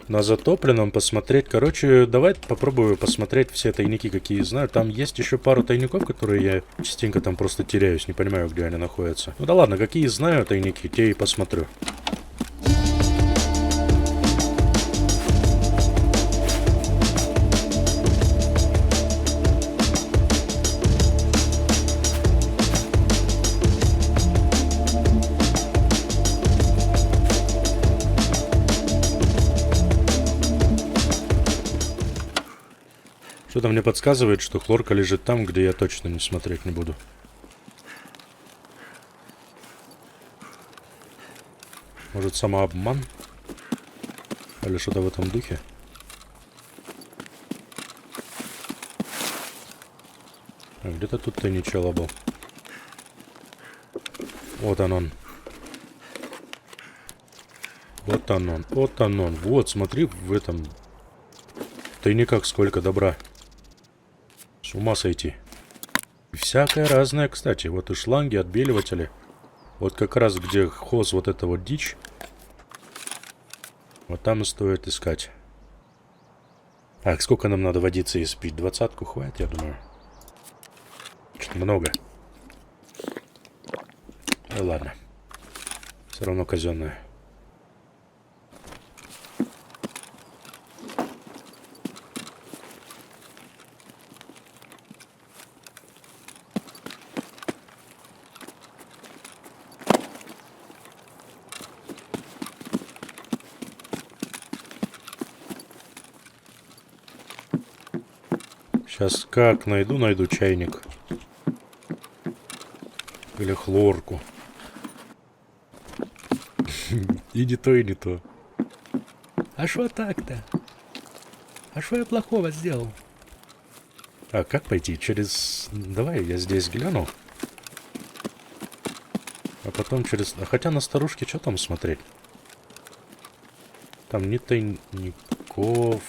Speaker 1: На затопленном посмотреть. Короче, давай попробую посмотреть все тайники, какие знаю. Там есть еще пару тайников, которые я частенько там просто теряюсь. Не понимаю, где они находятся. Ну да ладно, какие знаю тайники, те и посмотрю. Что-то мне подсказывает, что хлорка лежит там, где я точно не смотреть не буду. Может, самообман? Или что-то в этом духе? А где-то тут тайничало был. Вот он. Вот он. Вот он. Вот, смотри, в этом... В тайниках сколько добра. С ума сойти. И всякое разное, кстати. Вот и шланги, отбеливатели. Вот как раз где хоз вот эта вот дичь. Вот там и стоит искать. Так, сколько нам надо водиться и спить? 20-ку хватит, я думаю. Что-то много. Ну ладно. Все равно казенное. Сейчас как найду чайник. Или хлорку. И не то, и не то. А что так-то? А что я плохого сделал? А как пойти? Через... Давай я здесь гляну. А потом через... А хотя на старушке что там смотреть? Там ни тайников...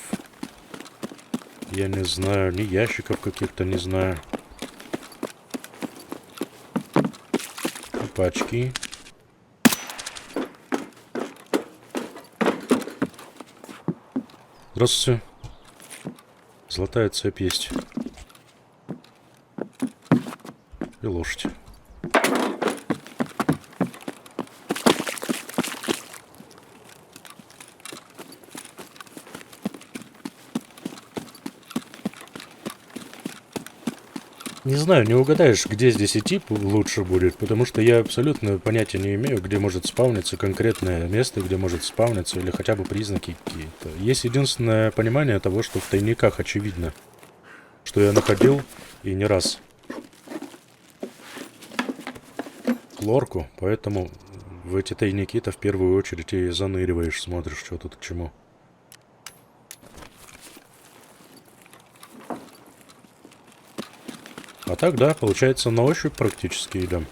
Speaker 1: Я не знаю, ни ящиков каких-то не знаю. Пачки. Здравствуйте. Золотая цепь есть. И лошадь. Не знаю, не угадаешь, где здесь идти лучше будет, потому что я абсолютно понятия не имею, где может спавниться конкретное место, где может спавниться, или хотя бы признаки какие-то. Есть единственное понимание того, что в тайниках очевидно, что я находил и не раз хлорку, поэтому в эти тайники-то в первую очередь и заныриваешь, смотришь, что тут к чему. А так, да, получается, на ощупь практически идем.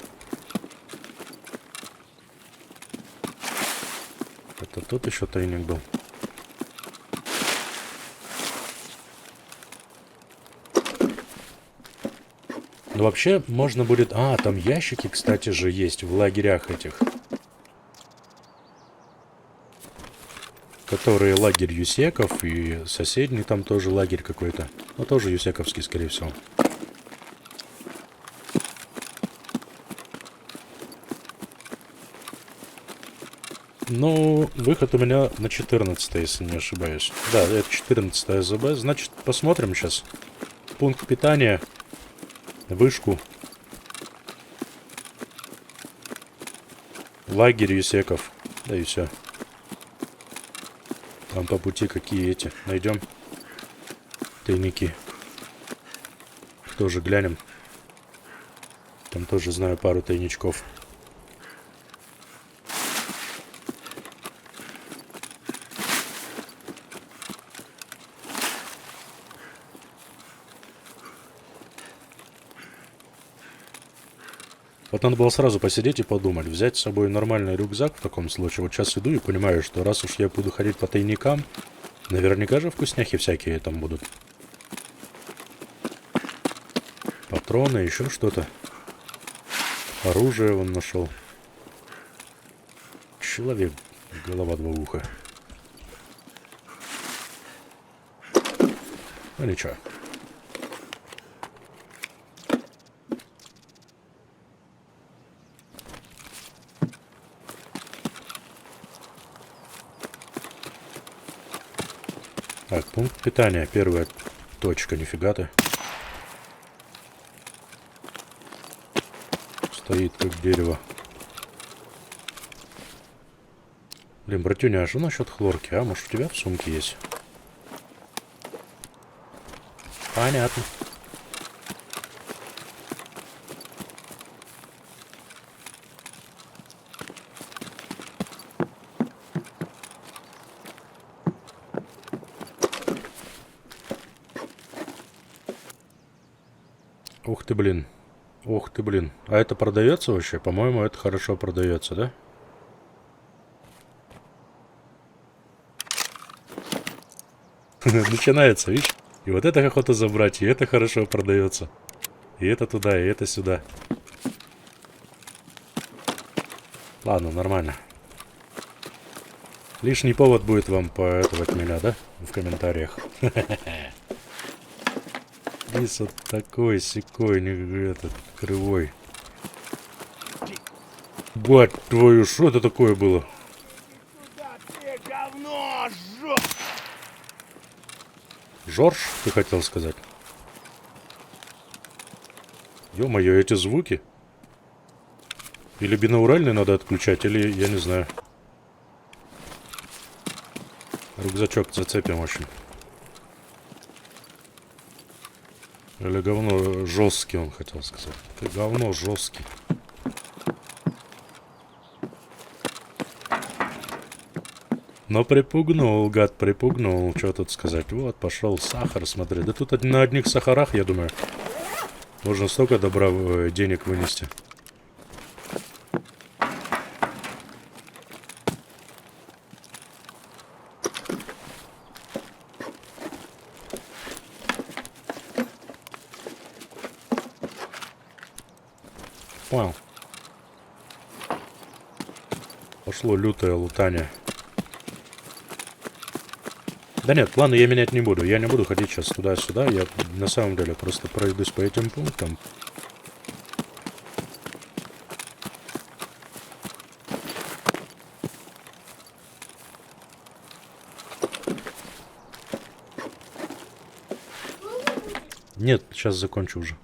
Speaker 1: Это тут еще тайник был. Ну, вообще, можно будет... А, там ящики, кстати же, есть в лагерях этих. Которые лагерь юсеков, и соседний там тоже лагерь какой-то. Ну, тоже юсековский, скорее всего. Ну, выход у меня на 14, если не ошибаюсь. Да, это 14 ЗБ. Значит, посмотрим сейчас. Пункт питания. Вышку. Лагерь юсеков. Да и все. Там по пути какие эти. Найдем. Тайники. Тоже глянем. Там тоже знаю пару тайничков. Вот надо было сразу посидеть и подумать, взять с собой нормальный рюкзак в таком случае. Вот сейчас иду и понимаю, что раз уж я буду ходить по тайникам, наверняка же вкусняхи всякие там будут. Патроны, еще что-то. Оружие вон нашел. Человек, голова два уха. Ну ничего. Так, пункт питания. Первая точка. Нифига ты. Стоит как дерево. Блин, братюня, а что насчет хлорки? А, может, у тебя в сумке есть? Понятно. Ух ты, блин. Ух ты, блин. А это продается вообще? По-моему, это хорошо продается, да? Начинается, видишь? И вот это охота забрать, и это хорошо продается. И это туда, и это сюда. Ладно, нормально. Лишний повод будет вам поэтовать меня, да? В комментариях. Здесь вот такой секой, не этот, кривой. Бать твою, что это такое было? Жорж, ты хотел сказать? Ё-моё, эти звуки? Или бинауральный надо отключать, или я не знаю. Рюкзачок зацепим, в общем. Или говно жесткий, он хотел сказать. Ты говно жесткий. Но припугнул, гад, припугнул. Что тут сказать? Вот, пошел сахар, смотри. Да тут на одних сахарах, я думаю, можно столько добра, денег вынести. Понял. Пошло лютое лутание. Да нет, планы я менять не буду. Я не буду ходить сейчас туда-сюда. Я на самом деле просто пройдусь по этим пунктам. Нет, сейчас закончу уже.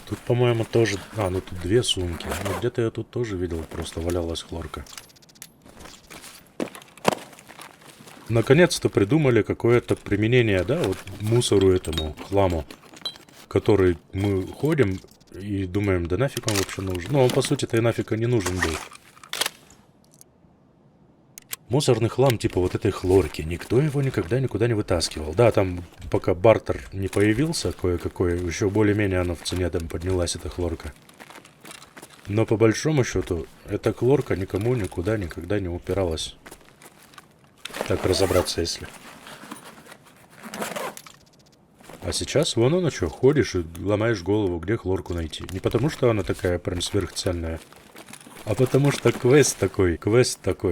Speaker 1: Тут, по-моему, тоже... А, ну тут две сумки. Ну, где-то я тут тоже видел, просто валялась хлорка. Наконец-то придумали какое-то применение, да, вот мусору этому, хламу, который мы ходим и думаем, да нафиг он вообще нужен. Ну, он, по сути-то, и нафиг не нужен был. Мусорный хлам типа вот этой хлорки. Никто его никогда никуда не вытаскивал. Да, там пока бартер не появился кое-какой, еще более-менее она в цене там поднялась, эта хлорка. Но по большому счету, эта хлорка никому никуда никогда не упиралась. Так разобраться, если. А сейчас вон оно что, ходишь и ломаешь голову, где хлорку найти. Не потому что она такая прям сверхценная, а потому что квест такой,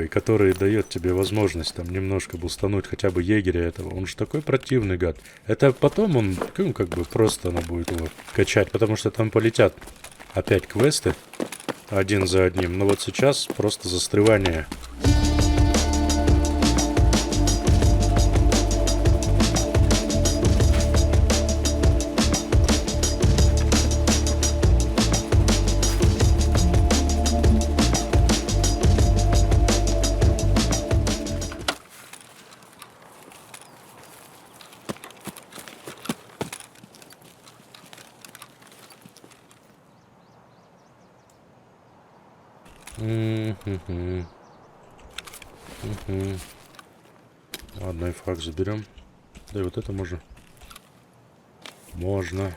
Speaker 1: который дает тебе возможность там немножко бустануть хотя бы егеря этого. Он же такой противный гад. Это потом он, ну, как бы просто она будет его качать, потому что там полетят опять квесты один за одним. Но вот сейчас просто застревание. Ладно, и фраг заберем. Да и вот это можно. Можно.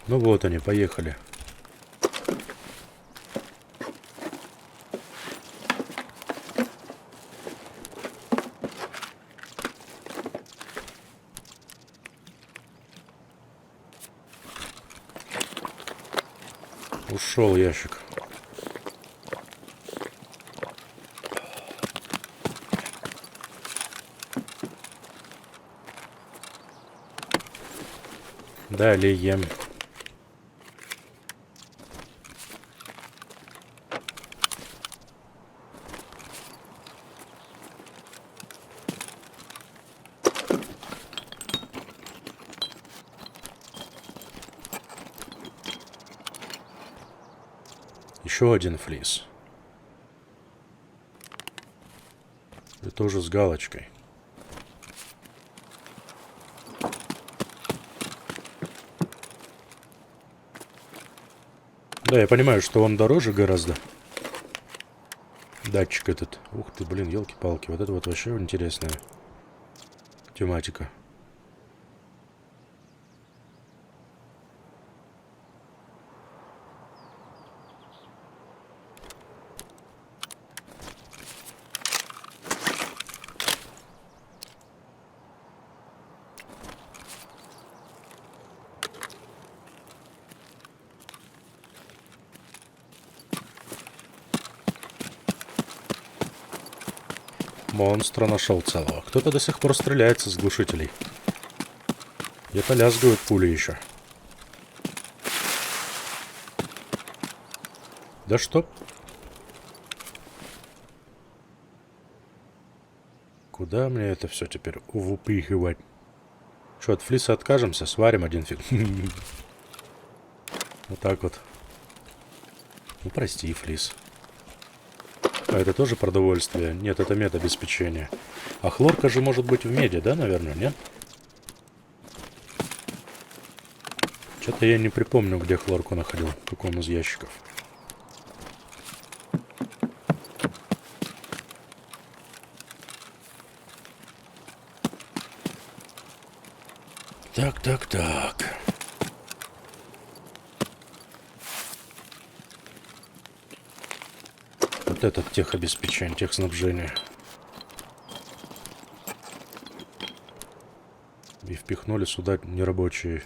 Speaker 1: Ну вот они, поехали. Ушел ящик. Далее. Еще один флис. Это уже с галочкой. Да, я понимаю, что он дороже гораздо. Датчик этот. Ух ты, блин, елки-палки. Вот это вот вообще интересная тематика. Монстра нашел целого. Кто-то до сих пор стреляется с глушителей. Где-то лязгают пули еще. Да что? Куда мне это все теперь выпихивать? Что, от флиса откажемся? Сварим один фиг. Вот так вот. Ну, прости, флис. А это тоже продовольствие? Нет, это медобеспечение. А хлорка же может быть в меди, да, наверное, нет? Что-то я не припомню, где хлорку находил, в каком из ящиков. Так. Вот этот техобеспечение, техснабжение. И впихнули сюда нерабочий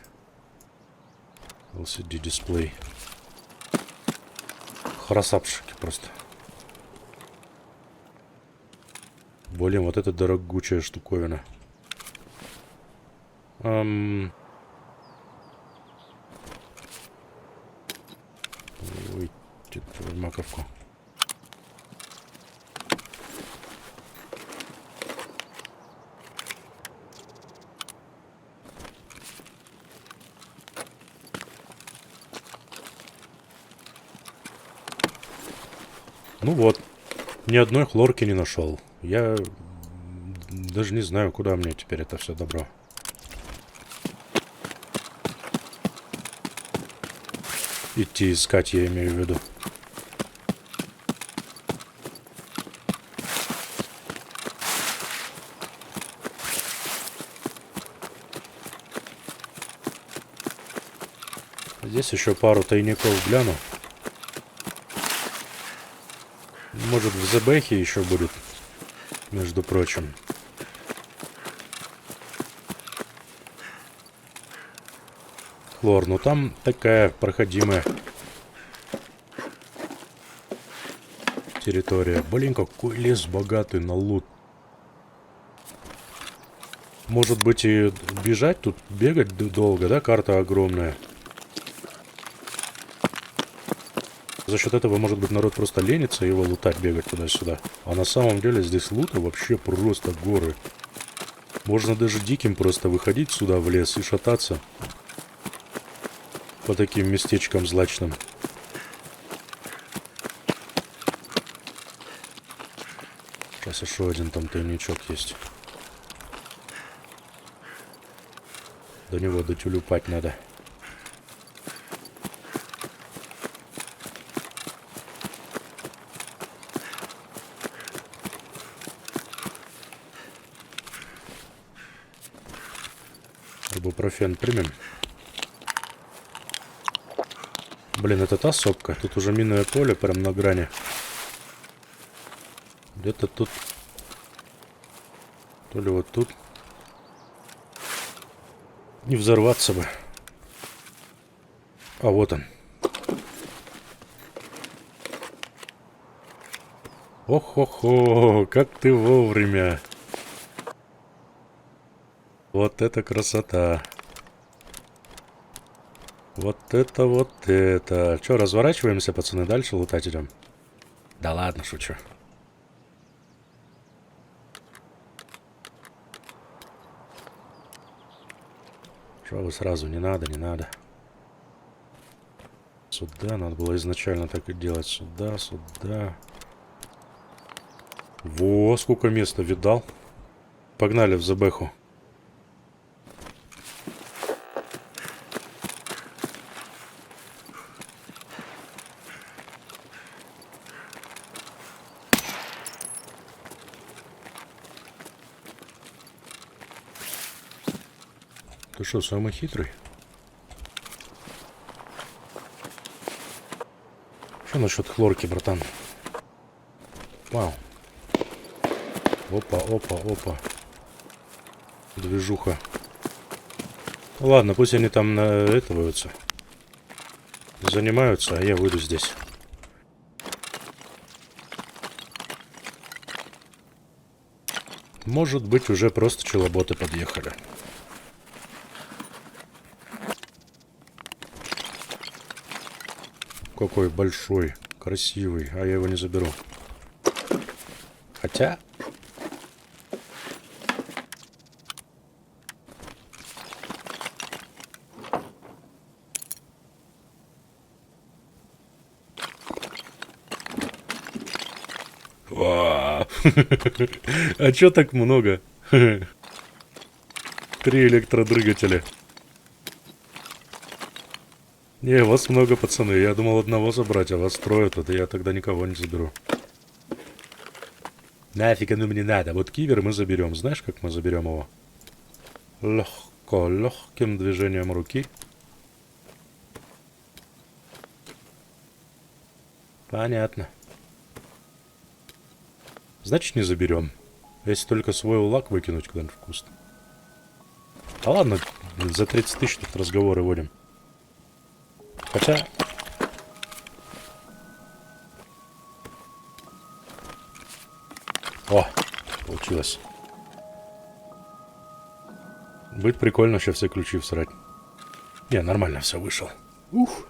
Speaker 1: LCD-дисплей. Красавчики просто. Блин, вот это дорогучая штуковина. Ой, твою маковку. Ну вот, ни одной хлорки не нашел. Я даже не знаю, куда мне теперь это все добро. Идти искать, я имею в виду. Здесь еще пару тайников гляну. Может, в Зебехе еще будет, между прочим. Хлор, ну там такая проходимая территория. Блин, какой лес богатый на лут. Может быть и бежать тут, бегать долго, да? Карта огромная. За счет этого, может быть, народ просто ленится его лутать, бегать туда-сюда. А на самом деле здесь лута вообще просто горы. Можно даже диким просто выходить сюда в лес и шататься по таким местечкам злачным. Сейчас еще один там тайничок есть. До него дотюлюпать надо. Ибупрофен примем. Блин, это та сопка. Тут уже минное поле прям на грани. Где-то тут. То ли вот тут. Не взорваться бы. А вот он. Ох-хо-хо, как ты вовремя. Вот это красота. Вот это, вот это. Че, разворачиваемся, пацаны, дальше лутать идем? Да ладно, шучу. Что вы сразу, не надо, не надо. сюда. Надо было изначально так и делать. Сюда, сюда. Во, сколько места, видал? Погнали в забэху. Ты что, самый хитрый? Что насчет хлорки, братан? Вау. Опа, опа, опа. Движуха. Ну ладно, пусть они там занимаются, а я выйду здесь. Может быть, уже просто челоботы подъехали. Какой большой, красивый, а я его не заберу. Хотя... А чё так много? 3 электродвигателя. Не, вас много, пацаны. Я думал одного забрать, а вас трое тут, и я тогда никого не заберу. Нафиг оно мне надо. Вот кивер мы заберем. Знаешь, как мы заберем его? Легко, легким движением руки. Понятно. Значит, не заберем. Если только свой улак выкинуть куда-нибудь в куст. Да ладно, за 30 тысяч тут разговоры водим. Хотя... О, получилось. Будет прикольно сейчас все ключи всрать. Не, нормально все вышел. Ух.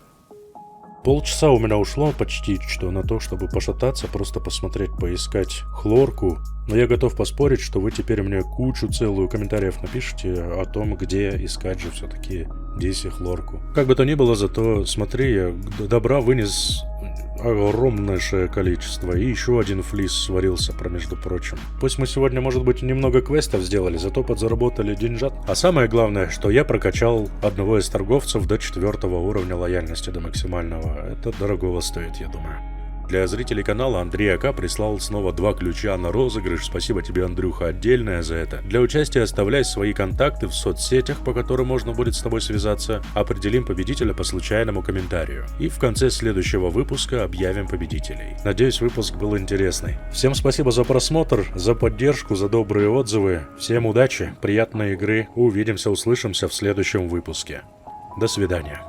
Speaker 1: Полчаса у меня ушло почти что на то, чтобы пошататься, просто посмотреть, поискать хлорку. Но я готов поспорить, что вы теперь мне кучу целую комментариев напишите о том, где искать же все-таки DC хлорку. Как бы то ни было, зато смотри, я добра вынес огромнейшее количество. И еще один флис сварился, между прочим. Пусть мы сегодня, может быть, немного квестов сделали, зато подзаработали деньжат. А самое главное, что я прокачал одного из торговцев до 4 уровня лояльности, до максимального. Это дорогого стоит, я думаю. Для зрителей канала Андрей АК прислал снова 2 ключа на розыгрыш. Спасибо тебе, Андрюха, отдельное за это. Для участия оставляй свои контакты в соцсетях, по которым можно будет с тобой связаться. Определим победителя по случайному комментарию. И в конце следующего выпуска объявим победителей. Надеюсь, выпуск был интересный. Всем спасибо за просмотр, за поддержку, за добрые отзывы. Всем удачи, приятной игры. Увидимся, услышимся в следующем выпуске. До свидания.